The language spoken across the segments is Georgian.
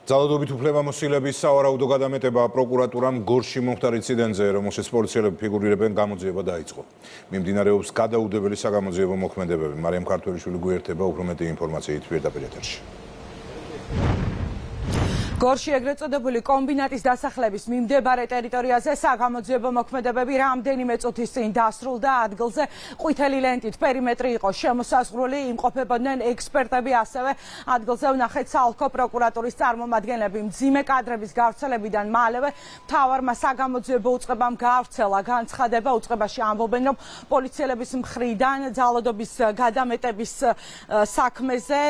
ძალადობით უფლებამოსილების სავარაუდო გადამეტება პროკურატურამ გორში მომხდარ ინციდენტზე, რომელშიც პოლიციელები ფიგურირებენ, გამოძიება დაიწყო. მიმდინარეობს გადაუდებელი საგამოძიებო მოქმედებები. მარიამ ქართველიშვილი გვერდება უფრო მეტი ინფორმაციით პირდაპირ ეთერში. გორში ეგრეთ წოდებული კომბინატის დასახლების მიმდებარე ტერიტორიაზე საგამოძიებო მოქმედებები რამდენიმე წუთის წინ დასრულდა. ადგილზე ყვითელი ლენტით პერიმეტრი იყო შემოსაზღვრული, იმყოფებოდნენ ექსპერტები, ასევე ადგილზე ვნახეთ საოლქო პროკურატურის წარმომადგენლები. მძიმე კადრების გავრცელებიდან მალევე მთავარმა საგამოძიებო უწყებამ გაავრცელა განცხადება. უწყებაში ამბობენ, რომ პოლიციელების მხრიდან ძალადობის გადამეტების საქმეზე,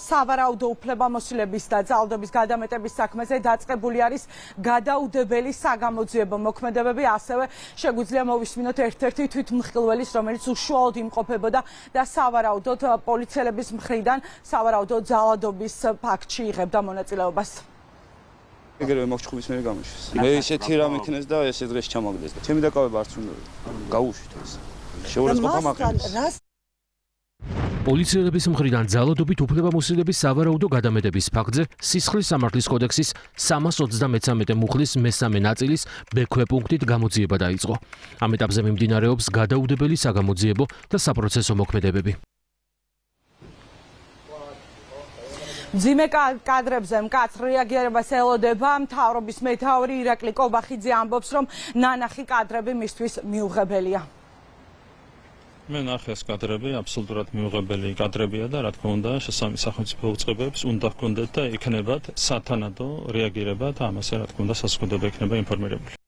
სავარაუდო უფლებამოსილების და ძალადობის გადამეტების საქმეზე დაწყებული არის გადაუდებელი საგამოძიებო მოქმედებები. ასევე შეგვიძლია მოვისმინოთ ერთ-ერთი თვითმხილველის, რომელიც უშუალოდ იმყოფებოდა და სავარაუდოდ პოლიციელების მხრიდან სავარაუდო ძალადობის ფაქტში იღებდა მონაწილეობას. ეგრევე მოხჩხუბის მერე გამოშვეს. მე ესეთი რამ იქნეს და ეს დღეს ჩამაგდეს და ჩემი დაკავება არც უნდა გაუშვით ეს. შეურაცხყოფა მაყენებს. პოლიციელების მხრიდან ძალადობით უფლებამოსილების სავარაუდო გადამეტების ფაქტზე სისხლის სამართლის კოდექსის 333 მუხლის მესამე ნაწილის ბ პუნქტით გამოძიება დაიწყო. ამ ეტაპზე მიმდინარეობს გადაუდებელი საგამოძიებო და საპროცესო მოქმედებები. მძიმე კადრებზე მკაცრ რეაგირებას ელოდება. მთავრობის მეთაური ირაკლი კობახიძე ამბობს, რომ ნანახი კადრები მისთვის მიუღებელია. მე ნახე ეს კადრები აბსოლუტურად მიუღებელი კადრებია და რა თქმა უნდა შესაბამის სახელმწიფო უწყებებს უნდა ჰქონდეთ და იქნებათ სათანადო რეაგირება და ამაზე რა თქმა უნდა საზოგადოება იქნება ინფორმირებული.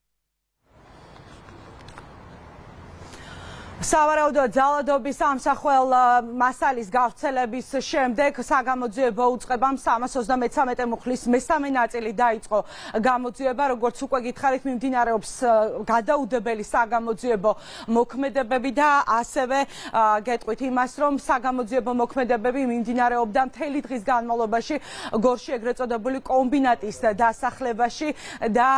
სავარაუდო ძალადობის ამსახველ მასალის გავრცელების შემდეგ საგამოძიებო უწყებამ 333 მუხლის მესამე ნაწილი დაიწყო გამოძიება. როგორც უკვე გითხარით, მიმდინარეობს გადაუდებელი საგამოძიებო მოქმედებები და ასევე გეტყვით იმას, რომ საგამოძიებო მოქმედებები მიმდინარეობდა მთელი დღის განმავლობაში გორში ეგრეთ წოდებული კომბინატის დასახლებაში და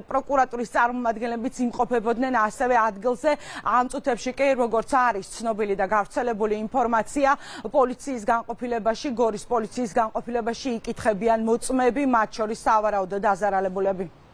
პროკურატურის წარმომადგენლებიც იმყოფებოდნენ ასევე ადგილზე. ამ წუთებში კი როგორც არის ცნობილი და გავრცელებული ინფორმაცია, პოლიციის განყოფილებაში, გორის პოლიციის განყოფილებაში იკითხებიან მოწმეები, მათ შორის სავარაუდო დაზარალებულები.